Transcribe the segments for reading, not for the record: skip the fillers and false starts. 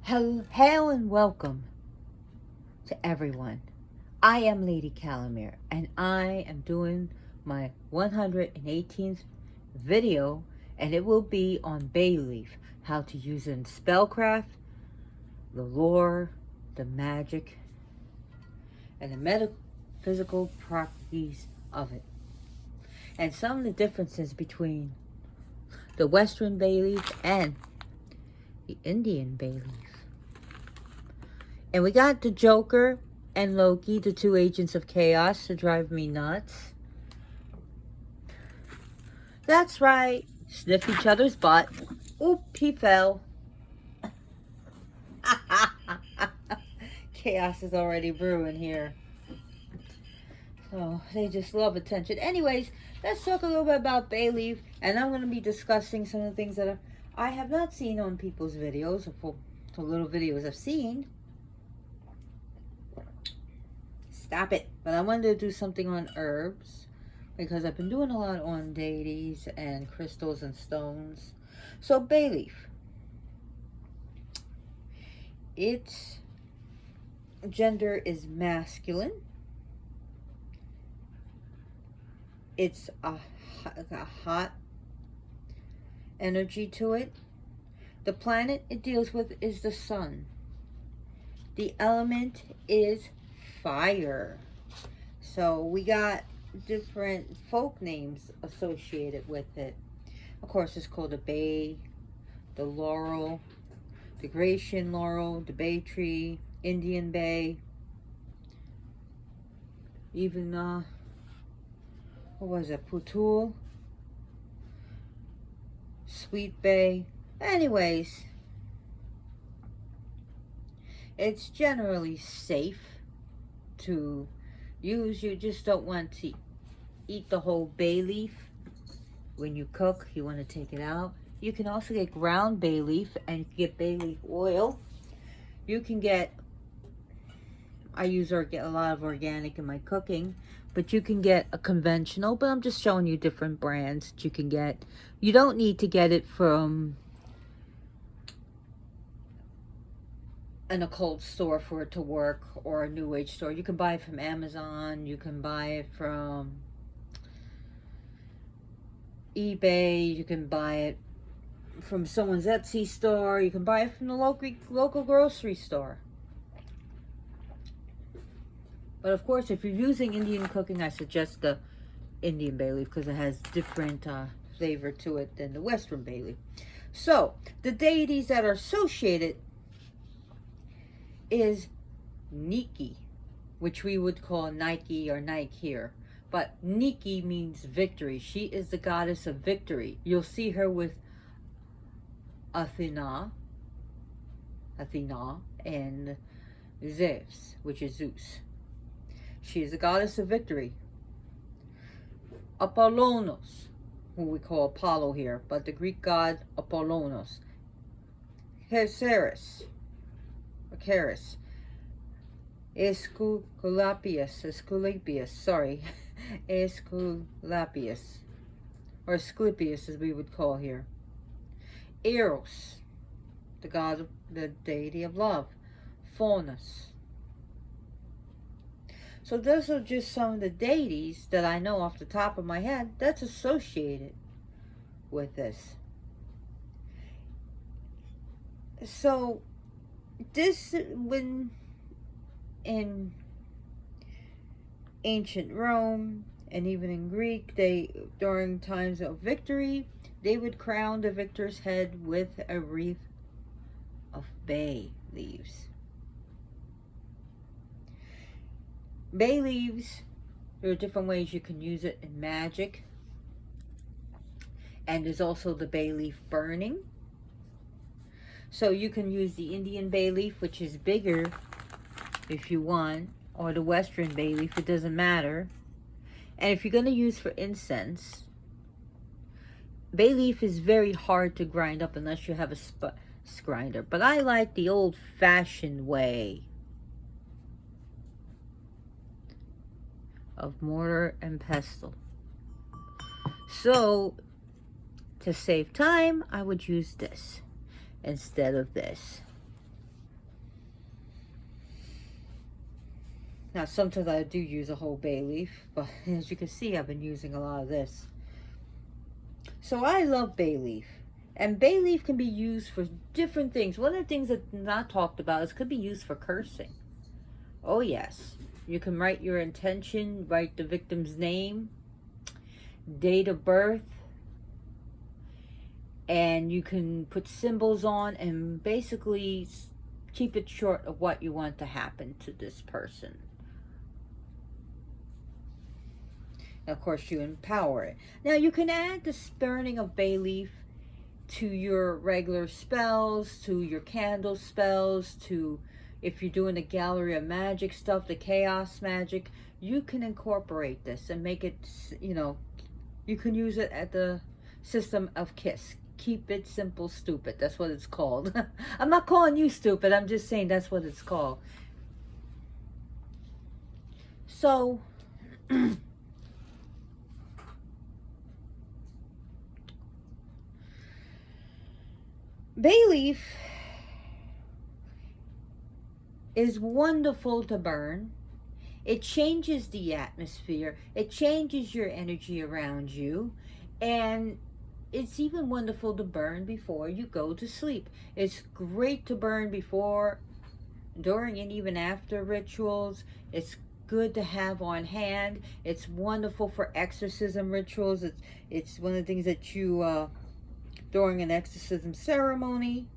Hail and welcome to everyone. I am Lady Calamere, and I am doing my 118th video, and it will be on bay leaf, how to use it in spellcraft, the lore, the magic, and the metaphysical properties of it, and some of the differences between the Western bay leaf and the Indian bay leaf. And we got the Joker and Loki, the two agents of chaos, to drive me nuts. That's right. Sniff each other's butt. Oop, he fell. Chaos is already brewing here. So they just love attention. Anyways, let's talk a little bit about bay leaf. And I'm going to be discussing some of the things that I have not seen on people's videos, or for little videos I've seen. Stop it. But I wanted to do something on herbs, because I've been doing a lot on deities and crystals and stones. So bay leaf, its gender is masculine. It's a hot energy to it. The planet it deals with is the sun. The element is fire. So we got different folk names associated with it. Of course, it's called the bay, the laurel, the Grecian laurel, the bay tree, Indian bay, even what was it, putul, sweet bay. Anyways, it's generally safe to use. You just don't want to eat the whole bay leaf. When you cook, you want to take it out. You can also get ground bay leaf, and you can get bay leaf oil. You can get, I use a lot of organic in my cooking, but you can get a conventional, but I'm just showing you different brands that you can get. You don't need to get it from an occult store for it to work, or a new age store. You can buy it from Amazon. You can buy it from eBay. You can buy it from someone's Etsy store. You can buy it from the local grocery store. But of course, if you're using Indian cooking, I suggest the Indian bay leaf, because it has different flavor to it than the Western bay leaf. So the deities that are associated is Nike, which we would call Nike or Nike here. But Nike means victory. She is the goddess of victory. You'll see her with Athena, and Zeus, which is Zeus. She is the goddess of victory. Apollonos, who we call Apollo here, but the Greek god Apollonos. Ceres, Esculapius, or Asclepius as we would call here. Eros, the deity of love. Faunus. So those are just some of the deities that I know off the top of my head that's associated with this. So this, when in ancient Rome and even in Greek, during times of victory, they would crown the victor's head with a wreath of bay leaves. Bay leaves, there are different ways you can use it in magic. And there's also the bay leaf burning. So you can use the Indian bay leaf, which is bigger if you want, or the Western bay leaf, it doesn't matter. And if you're going to use for incense, bay leaf is very hard to grind up unless you have a grinder. But I like the old-fashioned way of mortar and pestle. So to save time, I would use this instead of this. Now, sometimes I do use a whole bay leaf, but as you can see, I've been using a lot of this. So I love bay leaf. And bay leaf can be used for different things. One of the things that's not talked about is it could be used for cursing. Oh yes. You can write your intention, write the victim's name, date of birth, and you can put symbols on and basically keep it short of what you want to happen to this person. Of course, you empower it. Now, you can add the burning of bay leaf to your regular spells, to your candle spells, to if you're doing the gallery of magic stuff, the chaos magic, you can incorporate this and make it, you know, you can use it at the system of KISS. Keep it simple, stupid. That's what it's called. I'm not calling you stupid. I'm just saying that's what it's called. So, bay leaf is wonderful to burn. It changes the atmosphere. It changes your energy around you. And it's even wonderful to burn before you go to sleep. It's great to burn before, during, and even after rituals. It's good to have on hand. It's wonderful for exorcism rituals. It's one of the things that you during an exorcism ceremony,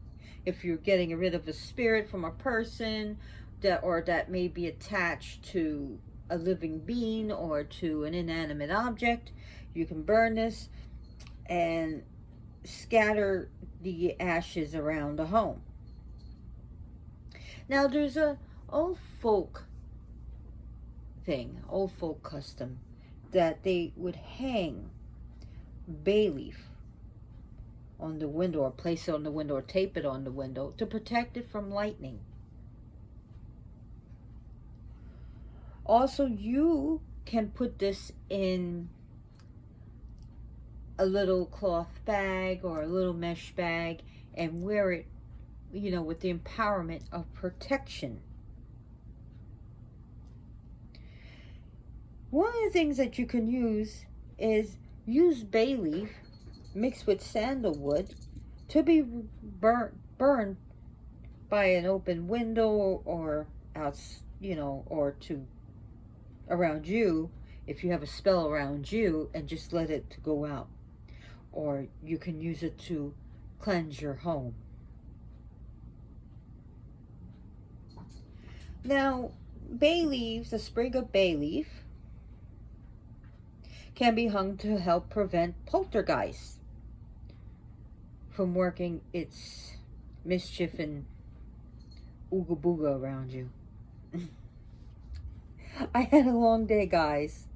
if you're getting rid of a spirit from a person that may be attached to a living being or to an inanimate object, you can burn this and scatter the ashes around the home. Now, there's a old folk custom that they would hang bay leaf on the window, or place it on the window, or tape it on the window to protect it from lightning. Also, you can put this in a little cloth bag or a little mesh bag and wear it, you know, with the empowerment of protection. One of the things that you can use is use bay leaf mixed with sandalwood to be burned by an open window or out, you know, or to around you, if you have a spell around you, and just let it go out. Or you can use it to cleanse your home. Now, bay leaves, a sprig of bay leaf, can be hung to help prevent poltergeist from working its mischief and ooga booga around you. I had a long day, guys.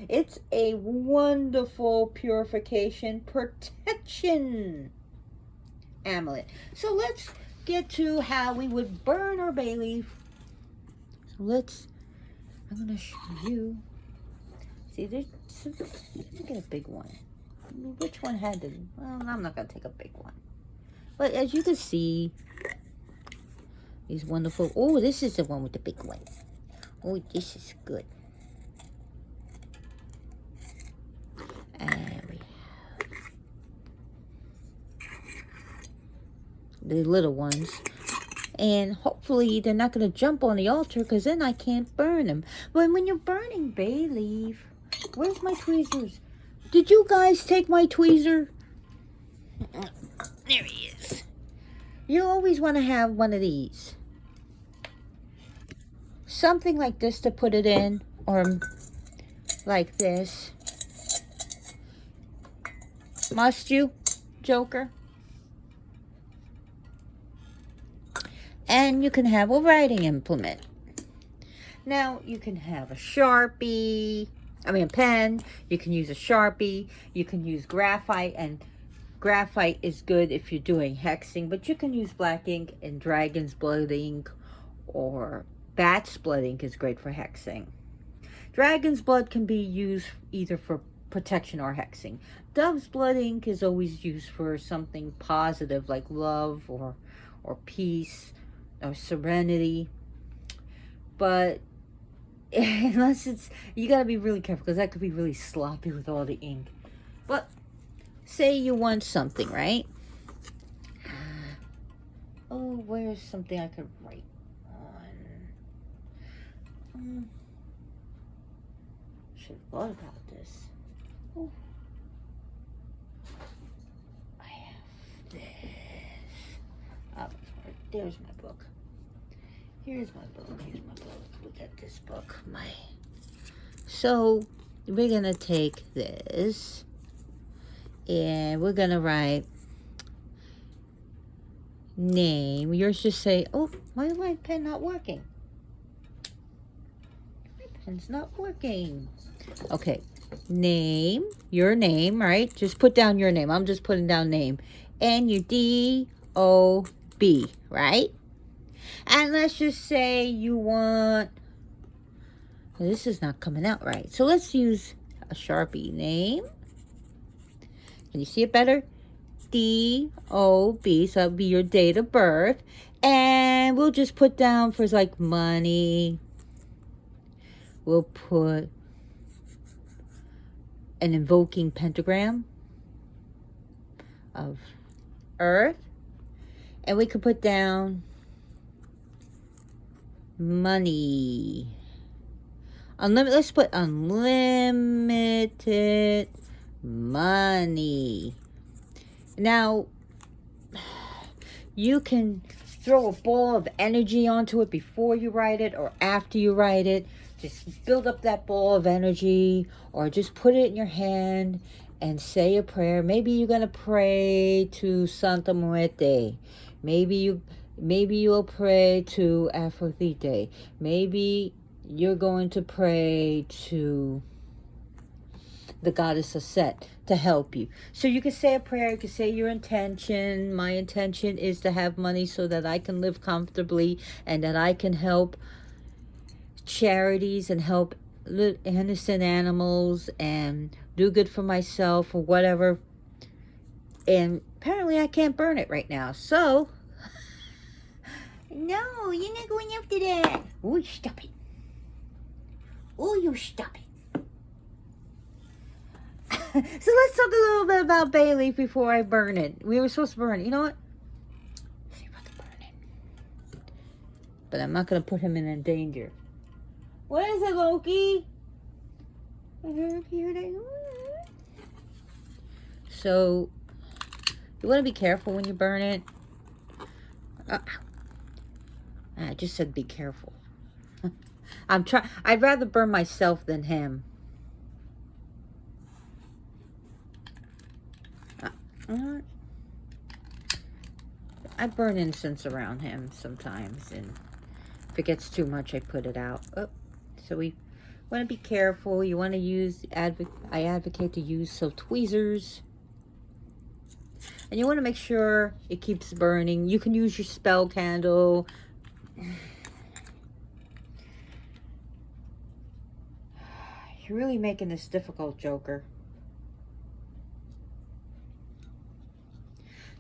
It's a wonderful purification protection amulet. So let's get to how we would burn our bay leaf. So I'm going to show you. See, look at a big one. Which one had the, well, I'm not going to take a big one. But as you can see, these wonderful, oh, this is the one with the big one. Oh, this is good. And we have the little ones. And hopefully they're not going to jump on the altar, because then I can't burn them. But when you're burning bay leaf, where's my tweezers? Did you guys take my tweezer? There he is. You always want to have one of these. Something like this to put it in, or like this. Must you, Joker? And you can have a writing implement. Now, you can have a Sharpie, a pen. You can use a Sharpie. You can use graphite, and graphite is good if you're doing hexing, but you can use black ink and dragon's blood ink, or bat's blood ink is great for hexing. Dragon's blood can be used either for protection or hexing. Dove's blood ink is always used for something positive like love or peace or serenity. But unless it's, you gotta be really careful because that could be really sloppy with all the ink. But say you want something, right? Oh, where's something I could write on? Should have thought about this. Oh. I have this. Oh, there's my book. Here's my book. Here's my book. Look at this book. So we're gonna take this and we're gonna write name. Yours just say, oh, why is my pen not working? My pen's not working. Okay, name, your name, right? Just put down your name. I'm just putting down name. And your D-O-B, right? And let's just say you want, well, this is not coming out right. So let's use a Sharpie. Name. Can you see it better? D-O-B, so that would be your date of birth. And we'll just put down for like money. We'll put an invoking pentagram of earth. And we could put down money. Unlimited, let's put unlimited money. Now, you can throw a ball of energy onto it before you write it or after you write it. Just build up that ball of energy, or just put it in your hand and say a prayer. Maybe you're going to pray to Santa Muerte. Maybe you'll pray to Aphrodite. Maybe you're going to pray to the goddess of Set to help you. So you can say a prayer, you can say your intention. My intention is to have money so that I can live comfortably and that I can help charities and help innocent animals and do good for myself or whatever. And apparently I can't burn it right now. So, no, you're not going after that. Oh, stop it. Oh, you stop it. So let's talk a little bit about bay leaf before I burn it. We were supposed to burn it. You know what? Let's see if I can burn it. But I'm not going to put him in danger. What is it, Loki? So, you want to be careful when you burn it. I just said be careful. I'd rather burn myself than him. I burn incense around him sometimes, and if it gets too much, I put it out. Oh, so we want to be careful. You want to use, I advocate to use silk tweezers. And you want to make sure it keeps burning. You can use your spell candle. You're really making this difficult, Joker.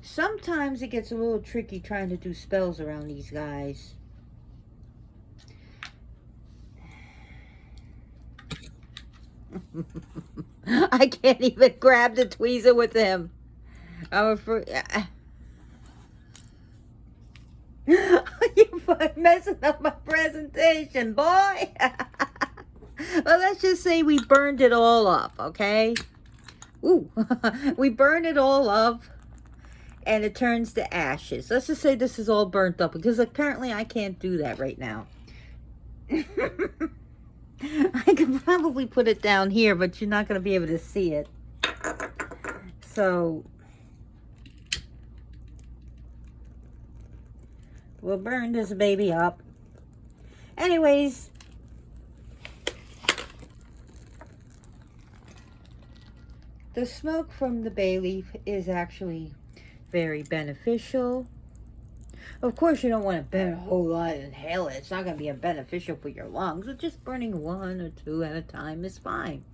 Sometimes it gets a little tricky trying to do spells around these guys. I can't even grab the tweezer with him. I'm afraid. You're messing up my presentation, boy. Well, let's just say we burned it all up, okay? Ooh, we burned it all up. And it turns to ashes. Let's just say this is all burnt up, because apparently I can't do that right now. I could probably put it down here, but you're not going to be able to see it. So, we'll burn this baby up. Anyways, the smoke from the bay leaf is actually very beneficial. Of course, you don't want to burn a whole lot and inhale it. It's not going to be beneficial for your lungs. But just burning one or two at a time is fine.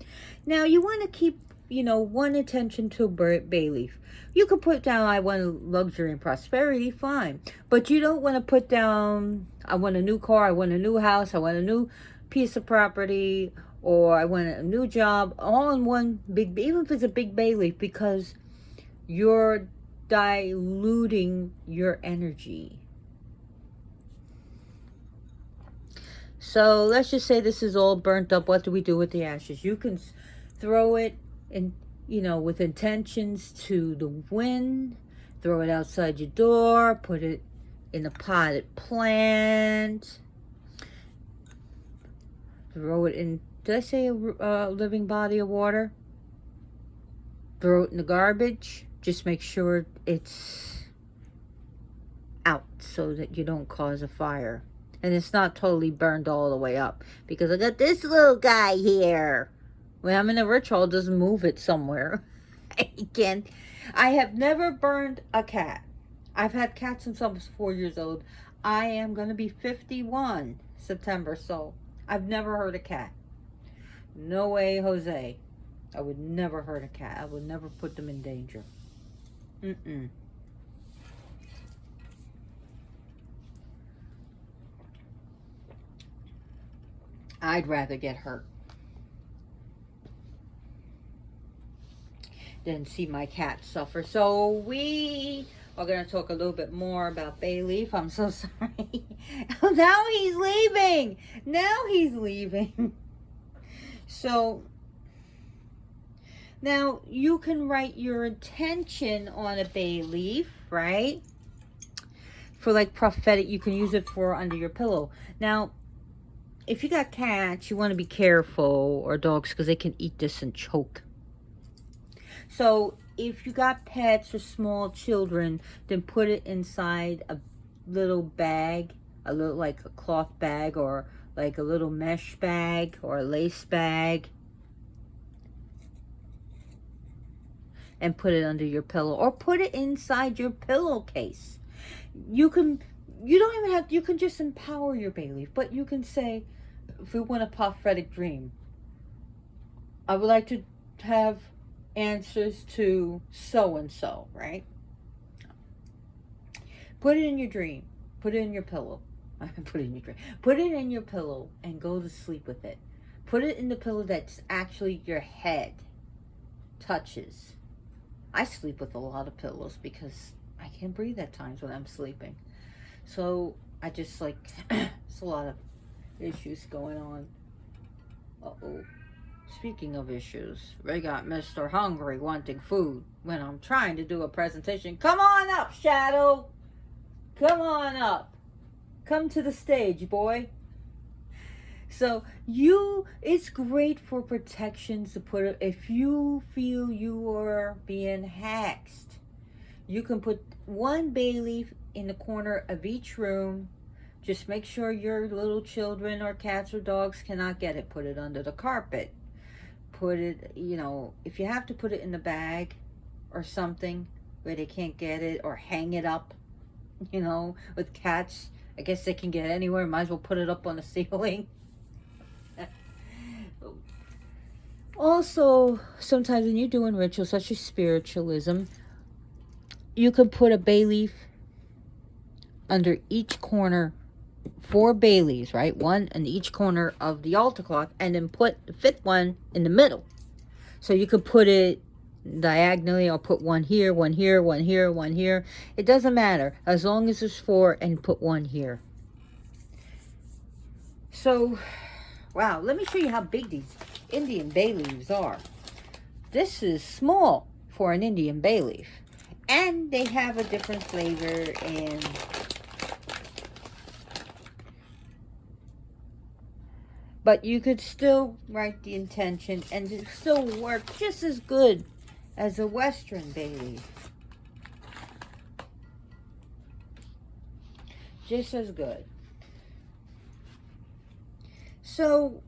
Now, you want to keep one intention to bay leaf. You could put down, I want luxury and prosperity, fine. But you don't want to put down, I want a new car, I want a new house, I want a new piece of property, or I want a new job, all in one big, even if it's a big bay leaf, because you're diluting your energy. So let's just say this is all burnt up. What do we do with the ashes? You can throw it in, with intentions to the wind. Throw it outside your door. Put it in a potted plant. Throw it in, did I say a living body of water? Throw it in the garbage. Just make sure it's out so that you don't cause a fire. And it's not totally burned all the way up. Because I got this little guy here. When I'm in a ritual, just move it somewhere. Again, I have never burned a cat. I've had cats since I was 4 years old. I am going to be 51 September, so I've never hurt a cat. No way, Jose. I would never hurt a cat. I would never put them in danger. I'd rather get hurt than see my cat suffer. So we are going to talk a little bit more about bay leaf. I'm so sorry. Now he's leaving. Now he's leaving. So now you can write your intention on a bay leaf, right? For like prophetic, you can use it for under your pillow. Now, if you got cats, you want to be careful, or dogs, because they can eat this and choke. So if you got pets or small children, then put it inside a little bag, a little like a cloth bag, or like a little mesh bag or a lace bag, and put it under your pillow, or put it inside your pillowcase. You don't even have, you can just empower your bay leaf, but you can say, if we want a prophetic dream, I would like to have answers to so-and-so, right? Put it in your dream. Put it in your pillow. Put it in your dream. Put it in your pillow and go to sleep with it. Put it in the pillow that's actually your head touches. I sleep with a lot of pillows because I can't breathe at times when I'm sleeping. So I just like, it's a lot of issues going on. Uh-oh. Speaking of issues, we got Mr. Hungry wanting food when I'm trying to do a presentation. Come on up, Shadow. Come on up. Come to the stage, boy. So it's great for protections to put, if you feel you are being hexed, you can put one bay leaf in the corner of each room. Just make sure your little children or cats or dogs cannot get it. Put it under the carpet. Put it, if you have to put it in the bag or something where they can't get it, or hang it up, with cats. I guess they can get anywhere. Might as well put it up on the ceiling. Also, sometimes when you're doing rituals such as spiritualism, you can put a bay leaf under each corner, 4 bay leaves, right? One in each corner of the altar cloth, and then put the 5th one in the middle. So you could put it diagonally, or put one here, one here, one here, one here. It doesn't matter, as long as there's 4, and put one here. So, wow, let me show you how big these Indian bay leaves are. This is small for an Indian bay leaf. And they have a different flavor, and but you could still write the intention and it still work just as good as a Western bay leaf. Just as good. So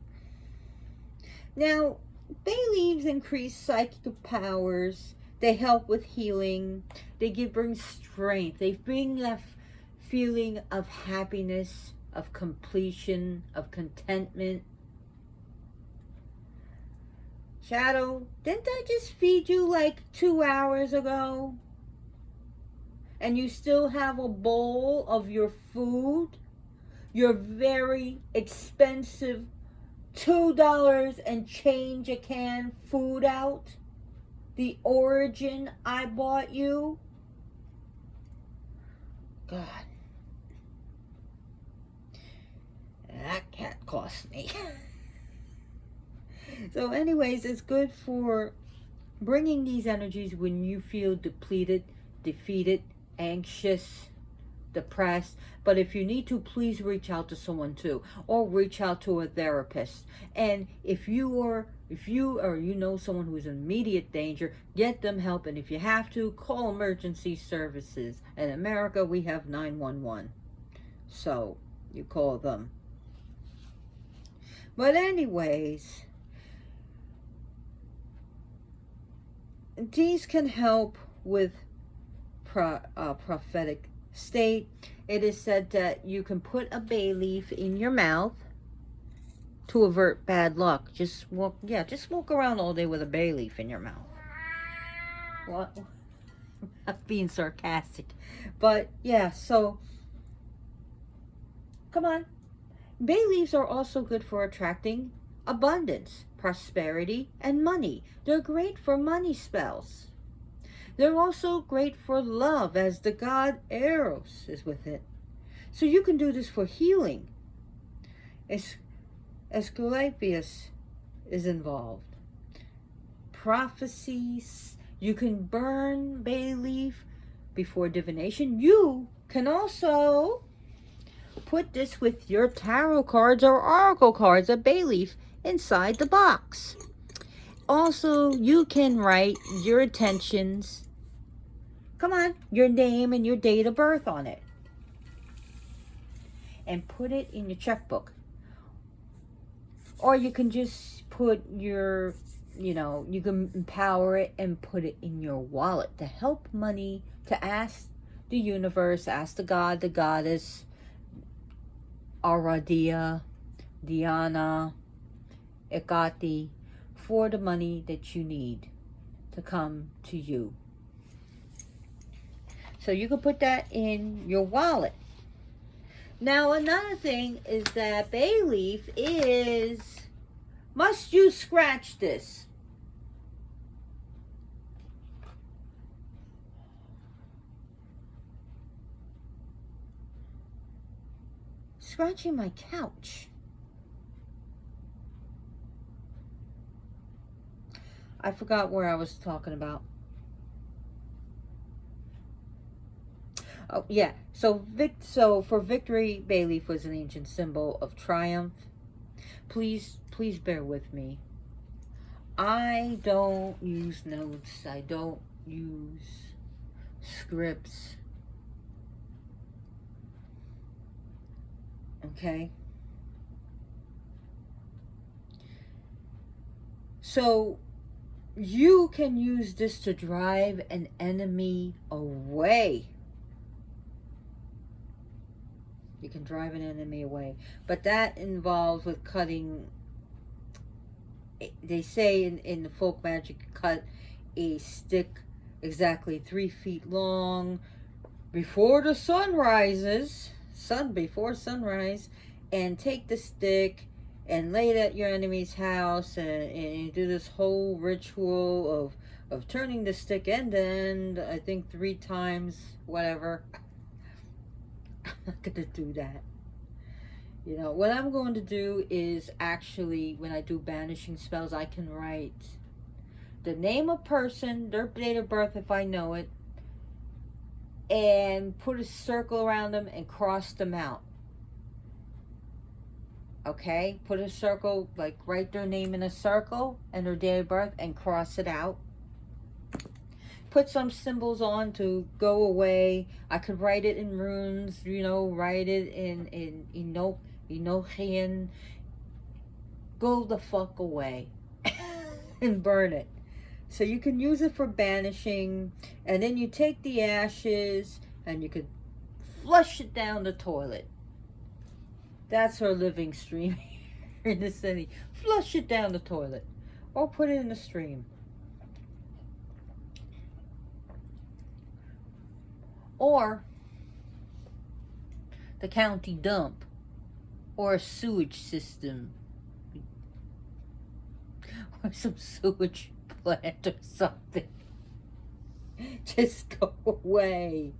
now, bay leaves increase psychic powers. They help with healing. They bring strength. They bring that feeling of happiness, of completion, of contentment. Shadow, didn't I just feed you like 2 hours ago? And you still have a bowl of your food? Your very expensive $2 and change a can food out? The origin I bought you? God. That cat cost me. So anyways, it's good for bringing these energies when you feel depleted, defeated, anxious, depressed. But if you need to, please reach out to someone too, or reach out to a therapist. And if you or you know someone who's in immediate danger, get them help. And if you have to, call emergency services. In America, we have 911, so you call them. But anyways, these can help with prophetic state. It is said that you can put a bay leaf in your mouth to avert bad luck. Just walk around all day with a bay leaf in your mouth. What? I'm being sarcastic, but yeah. So come on. Bay leaves are also good for attracting abundance, prosperity, and money. They're great for money spells. They're also great for love, as the god Eros is with it. So you can do this for healing. Asclepius is involved. Prophecies. You can burn bay leaf before divination. You can also put this with your tarot cards or oracle cards, a bay leaf, inside the box. Also, you can write your intentions, your name and your date of birth on it, and put it in your checkbook. Or you can just put your, you can empower it and put it in your wallet to help money, to ask the universe, ask the god, the goddess, Aradia, Diana, Ekati, for the money that you need to come to you. So you can put that in your wallet. Now another thing is that bay leaf is, must you scratch this? Scratching my couch. I forgot where I was talking about. Oh yeah, so for victory, bay leaf was an ancient symbol of triumph. Please bear with me. I don't use notes. I don't use scripts. Okay? So you can use this to drive an enemy away. You can drive an enemy away. But that involves with cutting. They say in the folk magic, cut a stick exactly 3 feet long before the sun rises. Before sunrise, and take the stick and lay it at your enemy's house, and you do this whole ritual of turning the stick end to end, I think 3 times, whatever. I'm not gonna do that. What I'm going to do is actually, when I do banishing spells, I can write the name of person, their date of birth if I know it, and put a circle around them and cross them out. Okay? Put a circle, like write their name in a circle and their date of birth and cross it out. Put some symbols on to go away. I could write it in runes, write it in Enochian. Go the fuck away and burn it. So you can use it for banishing, and then you take the ashes and you could flush it down the toilet. That's our living stream here in the city. Flush it down the toilet. or put it in the stream. Or the county dump, or a sewage system, or some sewage plant or something. Just go away.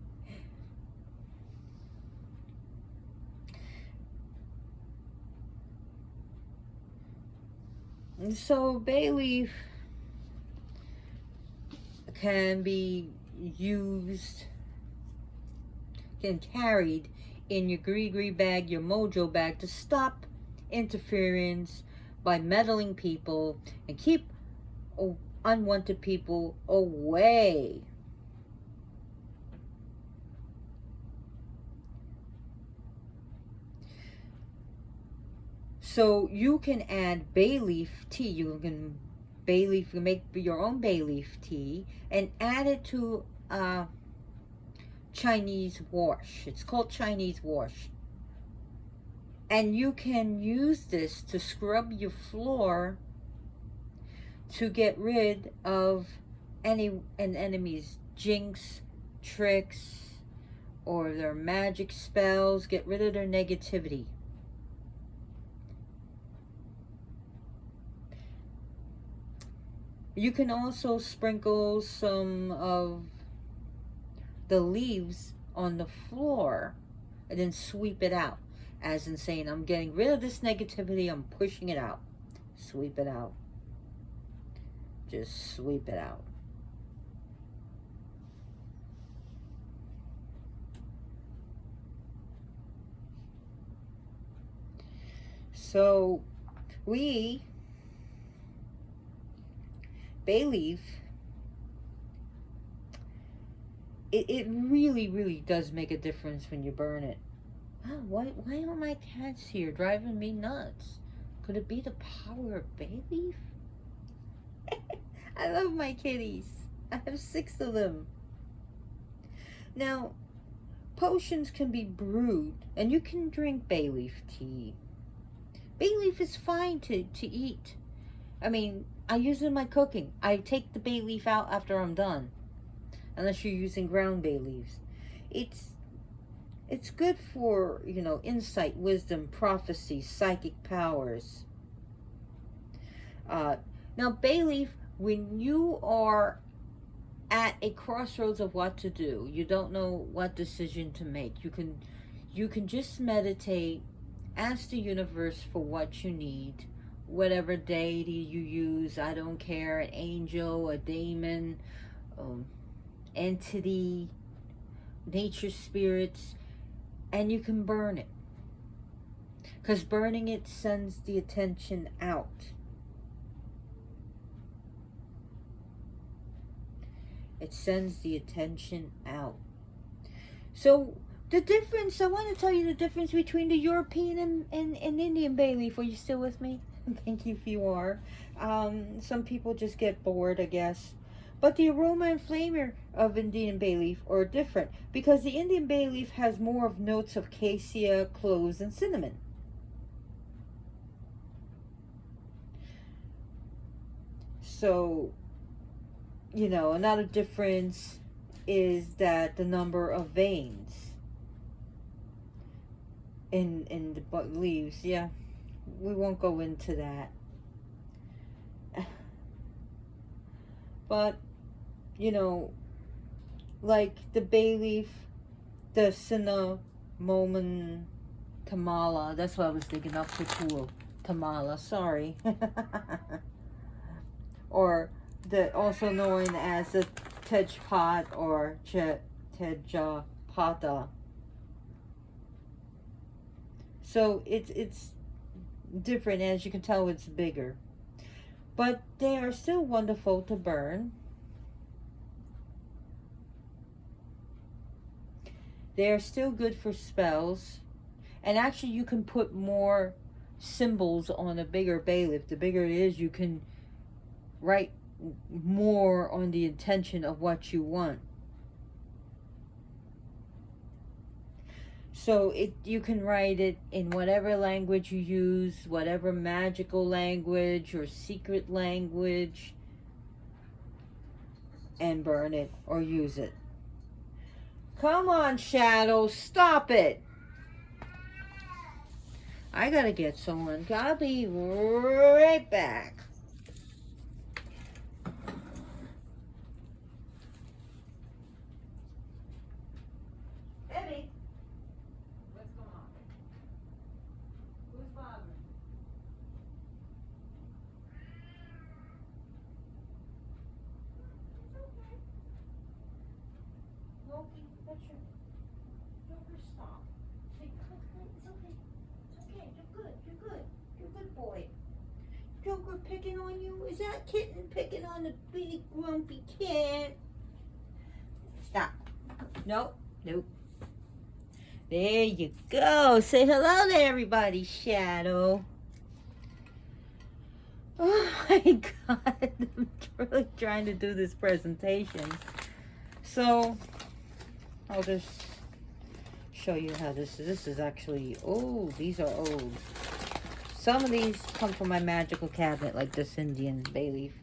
And so bay leaf can be used, can carried in your gree bag, your mojo bag, to stop interference by meddling people and keep unwanted people away. So you can add bay leaf tea. You can make your own bay leaf tea and add it to Chinese wash. It's called Chinese wash. And you can use this to scrub your floor to get rid of an enemy's jinx, tricks, or their magic spells. Get rid of their negativity. You can also sprinkle some of the leaves on the floor and then sweep it out, as in saying, I'm getting rid of this negativity, I'm pushing it out. Sweep it out. Just sweep it out. So bay leaf, it really does make a difference when you burn it. Oh, why are my cats here driving me nuts? Could it be the power of bay leaf? I love my kitties. I have 6 of them. Now, potions can be brewed, and you can drink bay leaf tea. Bay leaf is fine to eat. I mean, I use it in my cooking. I take the bay leaf out after I'm done, unless you're using ground bay leaves. It's good for, insight, wisdom, prophecy, psychic powers. Now, bay leaf, when you are at a crossroads of what to do, you don't know what decision to make, you can just meditate, ask the universe for what you need, whatever deity you use, I don't care, an angel, a demon, entity, nature spirits, and you can burn it. Because burning it sends the attention out. It sends the attention out. So the difference, I want to tell you the difference between the European and Indian bay leaf. Are you still with me? Thank you if you are. Some people just get bored, I guess. But the aroma and flavor of Indian bay leaf are different, because the Indian bay leaf has more of notes of cassia, cloves, and cinnamon. So, another difference is that the number of veins in the leaves. Yeah, we won't go into that. But, like the bay leaf, the cinnamon tamala, that's what I was thinking of, Pupul tamala, sorry. Or also known as the tejpat or tejapata. So it's different, as you can tell, it's bigger. But they are still wonderful to burn. They are still good for spells. And actually you can put more symbols on a bigger bay leaf. The bigger it is, you can write more on the intention of what you want. So you can write it in whatever language you use, whatever magical language or secret language, and burn it or use it. Come on, Shadow, stop it. I gotta get someone. I'll be right back. Baby, what's going on? Who's bothering? It's okay. Loki, that's your Joker, stop. It's okay. It's okay. You're good. You're good. You're a good boy. Joker picking on you? Is that kitten picking on the big grumpy cat? Stop. Nope. Nope. There you go. Say hello to everybody, Shadow. Oh my God. I'm really trying to do this presentation. So, I'll just show you how this is. This is actually, oh, these are old. Some of these come from my magical cabinet, like this Indian bay leaf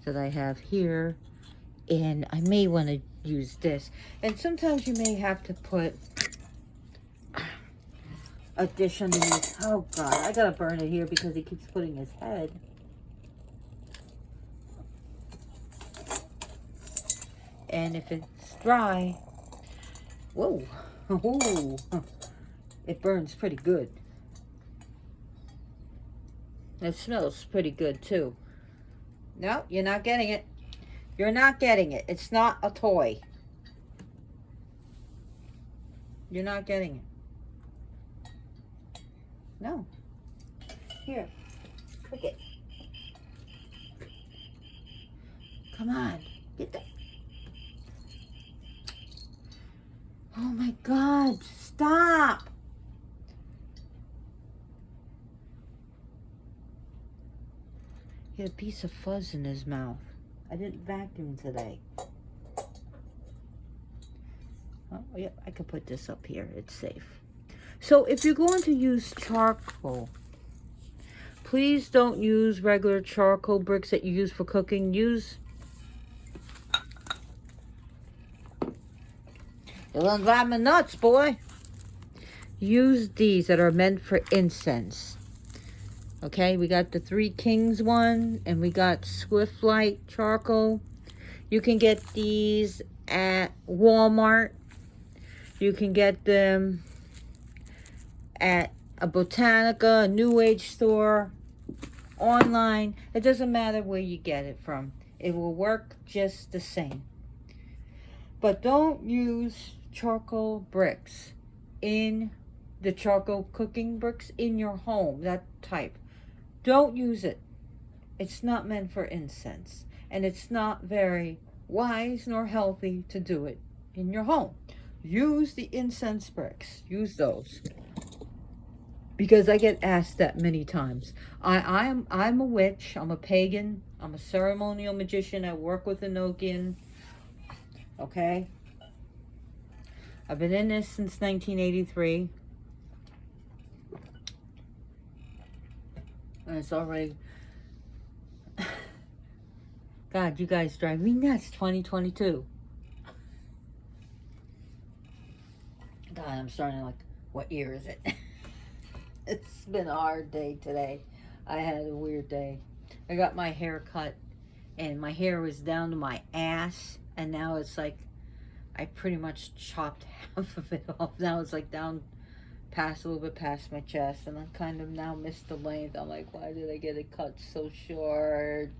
that I have here. And I may want to use this. And sometimes you may have to put a dish underneath. Oh God, I gotta burn it here because he keeps putting his head. And if it's dry, whoa, ooh, it burns pretty good. It smells pretty good too. No, you're not getting it. You're not getting it. It's not a toy. You're not getting it. No. Here. Click it. Come on. Get that. Oh my God. Stop. He had a piece of fuzz in his mouth. I didn't vacuum today. Oh, yeah, I could put this up here. It's safe. So if you're going to use charcoal, please don't use regular charcoal bricks that you use for cooking. Use... You'll unvibe my nuts, boy. Use these that are meant for incense. Okay, we got the Three Kings one, and we got Swift Light charcoal. You can get these at Walmart. You can get them at a Botanica, a New Age store, online. It doesn't matter where you get it from. It will work just the same. But don't use charcoal bricks in the charcoal cooking bricks in your home, that type. Don't use it. It's not meant for incense. And it's not very wise nor healthy to do it in your home. Use the incense bricks. Use those. Because I get asked that many times. I'm a witch. I'm a pagan. I'm a ceremonial magician. I work with Enochian. Okay? I've been in this since 1983. And it's already... God, you guys drive me nuts. 2022. God, I'm starting to like, what year is it? It's been a hard day today. I had a weird day. I got my hair cut, and my hair was down to my ass, and now it's like, I pretty much chopped half of it off. Now it's like down past, a little bit past my chest, and I kind of now missed the length. I'm like, why did I get it cut so short?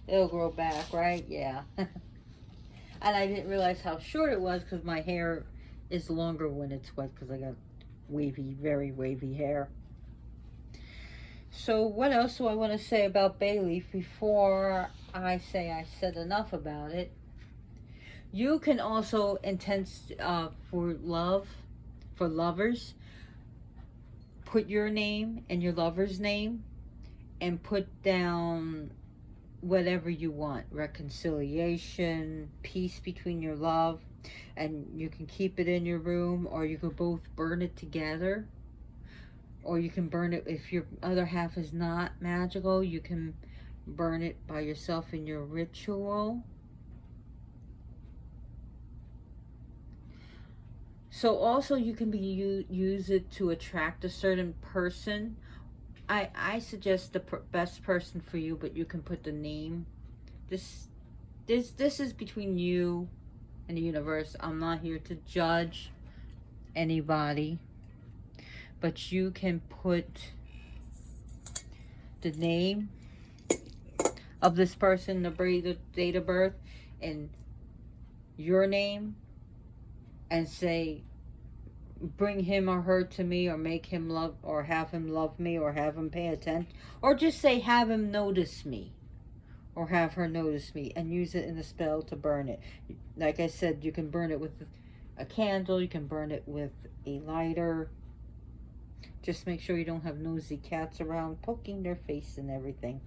It'll grow back, right? Yeah. And I didn't realize how short it was because my hair is longer when it's wet because I got wavy, very wavy hair. So what else do I want to say about bay leaf before I say I said enough about it? You can also for love, for lovers, put your name and your lover's name and put down whatever you want. Reconciliation, peace between your love. And you can keep it in your room, or you could both burn it together, or you can burn it if your other half is not magical. You can burn it by yourself in your ritual. So also you can use it to attract a certain person. I suggest the best person for you, but you can put the name. This is between you and the universe. I'm not here to judge anybody, but you can put the name of this person, the date of birth, and your name, and say, bring him or her to me, or make him love, or have him love me, or have him pay attention, or just say, have him notice me, or have her notice me, and use it in a spell to burn it. Like I said, you can burn it with a candle, you can burn it with a lighter. Just make sure you don't have nosy cats around poking their face and everything.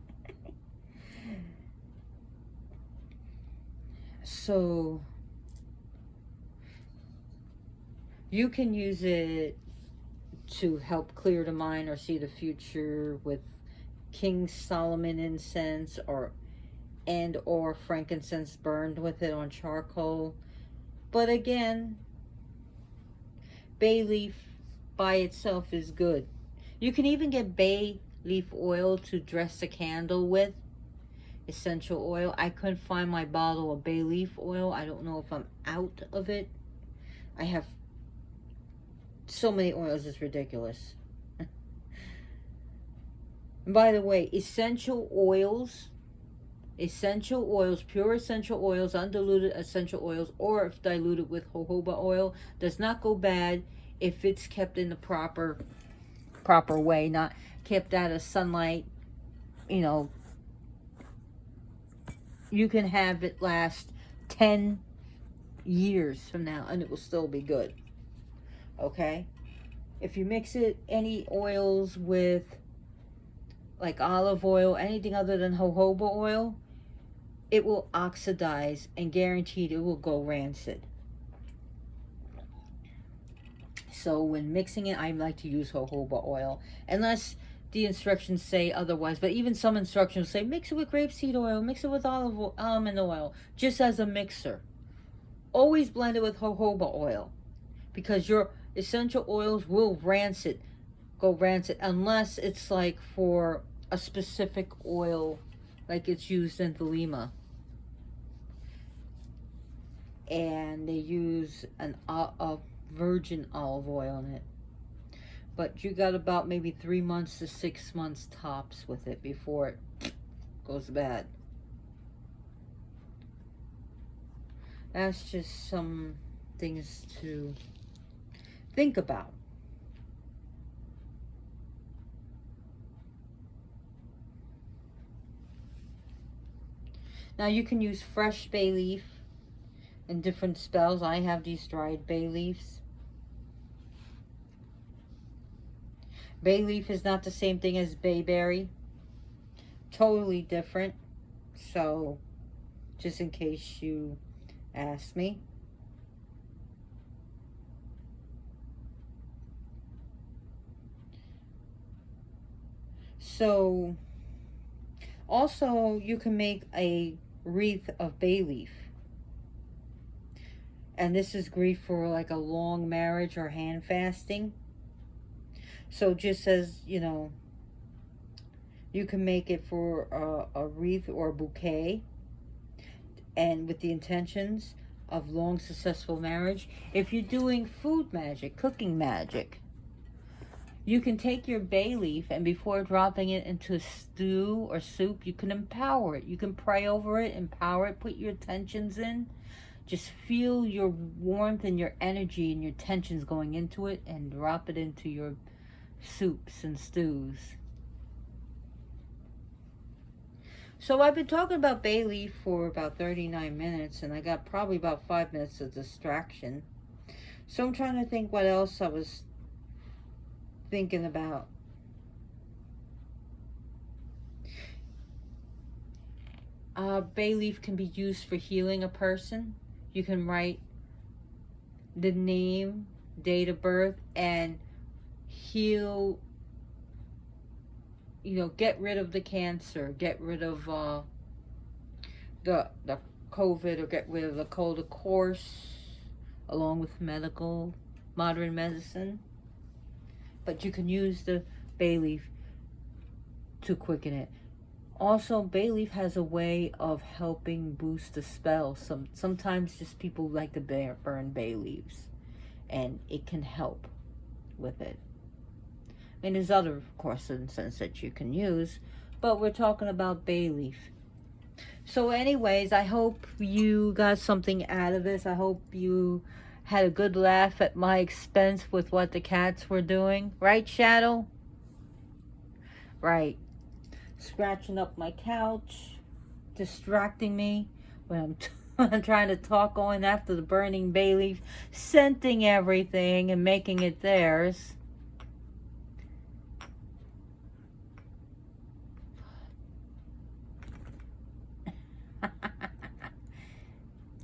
So you can use it to help clear the mind or see the future with King Solomon incense, or frankincense burned with it on charcoal. But again, bay leaf by itself is good. You can even get bay leaf oil to dress a candle with. Essential oil. I couldn't find my bottle of bay leaf oil. I don't know if I'm out of it. I have so many oils, it's ridiculous. And by the way, essential oils, pure essential oils, undiluted essential oils, or if diluted with jojoba oil, does not go bad if it's kept in the proper way, not kept out of sunlight. You know, you can have it last 10 years from now and it will still be good. Okay? If you mix any oils with like olive oil, anything other than jojoba oil, it will oxidize, and guaranteed it will go rancid. So when mixing it, I like to use jojoba oil, unless the instructions say otherwise. But even some instructions say mix it with grapeseed oil, mix it with almond oil, just as a mixer. Always blend it with jojoba oil, because your essential oils will go rancid, unless it's like for a specific oil, like it's used in Thelema, and they use a virgin olive oil in it. But you got about maybe 3 months to 6 months tops with it before it goes bad. That's just some things to think about. Now you can use fresh bay leaf in different spells. I have these dried bay leaves. Bay leaf is not the same thing as bayberry. Totally different. So, just in case you ask me. So, also you can make a wreath of bay leaf. And this is great for like a long marriage or hand fasting. So just as, you know, you can make it for a wreath or a bouquet, and with the intentions of long successful marriage. If you're doing food magic, cooking magic, you can take your bay leaf, and before dropping it into a stew or soup, you can empower it. You can pray over it, empower it, put your intentions in. Just feel your warmth and your energy and your tensions going into it, and drop it into your soups and stews. So I've been talking about bay leaf for about 39 minutes, and I got probably about 5 minutes of distraction. So I'm trying to think what else I was thinking about. Bay leaf can be used for healing a person. You can write the name, date of birth, and heal, you know, get rid of the cancer, get rid of the COVID, or get rid of the cold, of course, along with modern medicine. But you can use the bay leaf to quicken it. Also, bay leaf has a way of helping boost the spell. Sometimes just people like to burn bay leaves, and it can help with it. I mean, there's other, of course, incense that you can use, but we're talking about bay leaf. So anyways, I hope you got something out of this. I hope you had a good laugh at my expense with what the cats were doing. Right, Shadow? Right. Scratching up my couch, distracting me when I'm trying to talk, going after the burning bay leaf, scenting everything and making it theirs.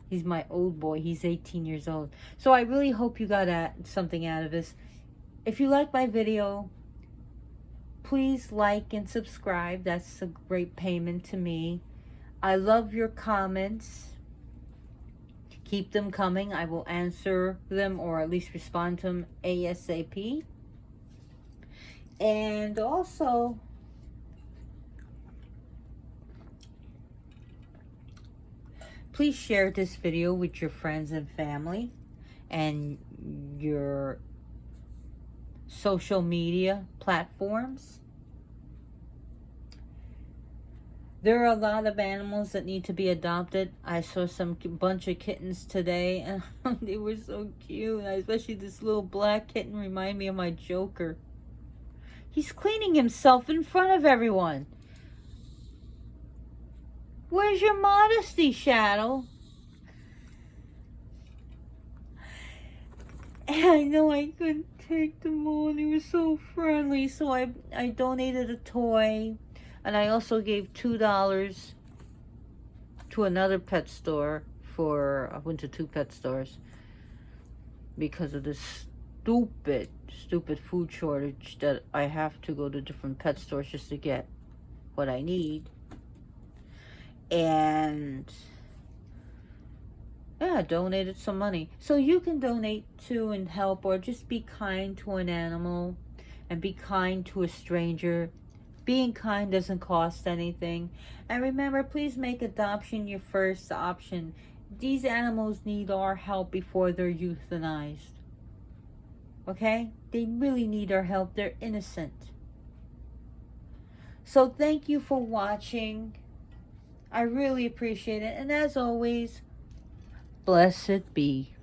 He's my old boy. He's 18 years old. So I really hope you got something out of this. If you like my video, please like and subscribe. That's a great payment to me. I love your comments. Keep them coming. I will answer them, or at least respond to them ASAP. And also, please share this video with your friends and family and your social media platforms. There are a lot of animals that need to be adopted. I saw bunch of kittens today, and they were so cute. Especially this little black kitten reminded me of my Joker. He's cleaning himself in front of everyone. Where's your modesty, Shadow? And I know I couldn't take them all. They were so friendly. So I donated a toy. And I also gave $2 to another pet store I went to 2 pet stores because of this stupid food shortage that I have to go to different pet stores just to get what I need. And yeah, I donated some money. So you can donate too and help, or just be kind to an animal and be kind to a stranger. Being kind doesn't cost anything. And remember, please make adoption your first option. These animals need our help before they're euthanized. Okay? They really need our help. They're innocent. So thank you for watching. I really appreciate it. And as always, blessed be.